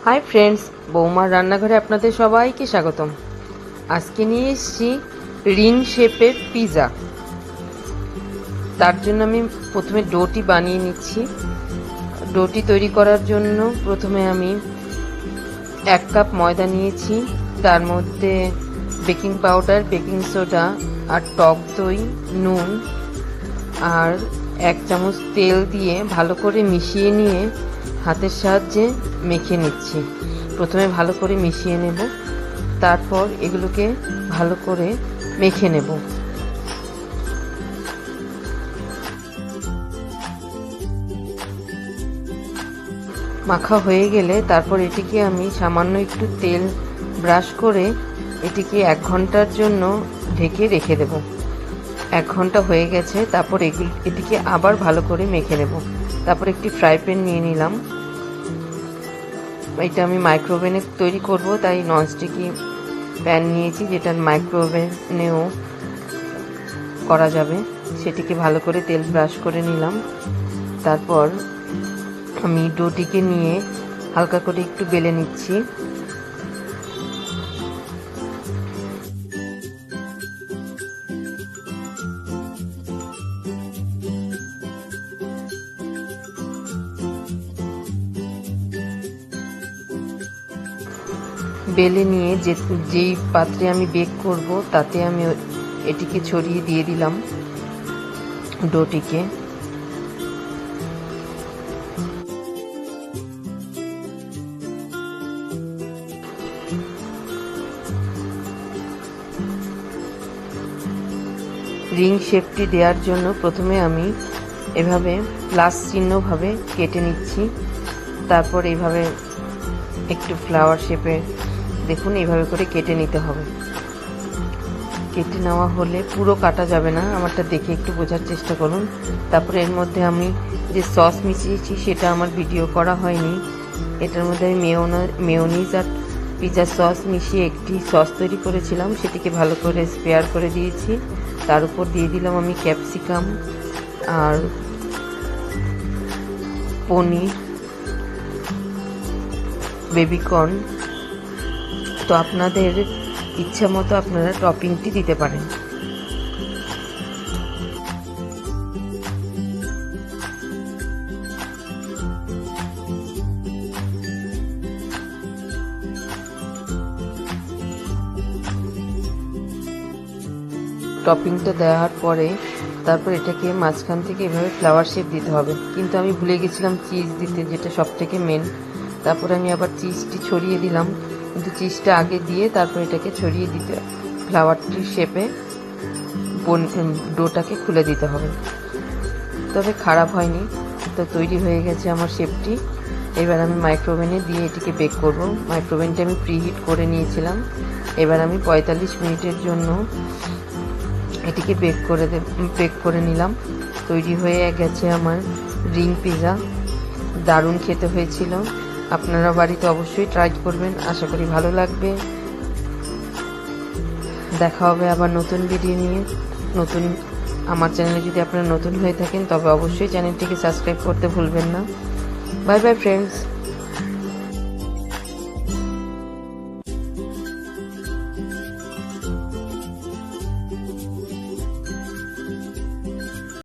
Hi friends, বৌমার রান্নাঘরে আপনাদের সবাইকে স্বাগতম। আজকে নিয়ে এসেছি রিং শেপের পিৎজা। তার জন্য আমি প্রথমে ডোটি বানিয়ে নিচ্ছি। ডোটি তৈরি করার জন্য প্রথমে আমি 1 কাপ ময়দা নিয়েছি, তার মধ্যে বেকিং পাউডার, বেকিং সোডা আর টক দই, নুন আর 1 চামচ তেল দিয়ে ভালো করে মিশিয়ে নিয়ে হাতের সাহায্যে মেখে নিচ্ছি। প্রথমে ভালো করে মিশিয়ে নেব, তারপর এগুলোকে ভালো করে মেখে নেব। মাখা হয়ে গেলে তারপর এটিকে আমি সামান্য একটু তেল ব্রাশ করে এটিকে 1 ঘন্টার জন্য ঢেকে রেখে দেব। 1 ঘন্টা হয়ে গেছে, তারপর এটিকে আবার ভালো করে মেখে নেব। তারপর একটি ফ্রাই প্যান নিয়ে নিলাম। এটা আমি মাইক্রোওভেনে তৈরি করব, তাই ননস্টিকি প্যান নিয়েছি, যেটা মাইক্রোওভেনেও করা যাবে। সেটিকে ভালো করে তেল ব্রাশ করে নিলাম। তারপর আমি ডোটিকে নিয়ে হালকা করে একটু বেলে নিচ্ছি। বেলে নিয়ে যেই পাত্রে আমি বেক করব তাতে আমি এটিকে ছড়িয়ে দিয়ে দিলাম ডোটিকে। রিং শেপটি দেওয়ার জন্য প্রথমে আমি এভাবে প্লাস চিহ্নভাবে কেটে নিচ্ছি। তারপর এইভাবে একটু ফ্লাওয়ার শেপে দেখুন এইভাবে করে কেটে নিতে হবে। কেটে নেওয়া হলে পুরো কাটা যাবে না, আমারটা দেখে একটু বোঝার চেষ্টা করুন। তারপরে এর মধ্যে আমি যে সস মিশিয়েছি সেটা আমার ভিডিও করা হয়নি। এটার মধ্যে আমি মেয়োনিজ আর পিৎজা সস মিশিয়ে একটি সস তৈরি করেছিলাম, সেটিকে ভালো করে স্পেয়ার করে দিয়েছি। তার উপর দিয়ে দিলাম আমি ক্যাপসিকাম আর পনির, বেবিকর্ন। তো আপনাদের ইচ্ছা মতো আপনারা টপিংটি দিতে পারেন। টপিংটা দেওয়ার পরে তারপর এটাকে মাঝখান থেকে এভাবে ফ্লাওয়ার শেপ দিতে হবে, কিন্তু আমি ভুলে গেছিলাম চিজ দিতে, যেটা সব থেকে মেন। তারপরে আমি আবার চিজটি ছড়িয়ে দিলাম, কিন্তু চিজটা আগে দিয়ে তারপর এটাকে ছড়িয়ে দিতে ফ্লাওয়ারটির শেপে ডোটাকে খুলে দিতে হবে। তবে খারাপ হয়নি, তো তৈরি হয়ে গেছে আমার শেপটি। এবার আমি মাইক্রোওভেনে দিয়ে এটিকে বেক করব। মাইক্রোওভেনটা আমি প্রিহিট করে নিয়েছিলাম। এবার আমি 45 মিনিটের জন্য এটিকে বেক করে নিলাম। তৈরি হয়ে গেছে আমার রিং পিৎজা। দারুণ খেতে হয়েছিল। আপনারা বাড়িতে অবশ্যই ট্রাই করবেন, আশা করি ভালো লাগবে। দেখা হবে আবার নতুন ভিডিও নিয়ে। আমার চ্যানেলে যদি আপনারা নতুন হয়ে থাকেন তবে অবশ্যই চ্যানেলটিকে সাবস্ক্রাইব করতে ভুলবেন না। Bye bye friends.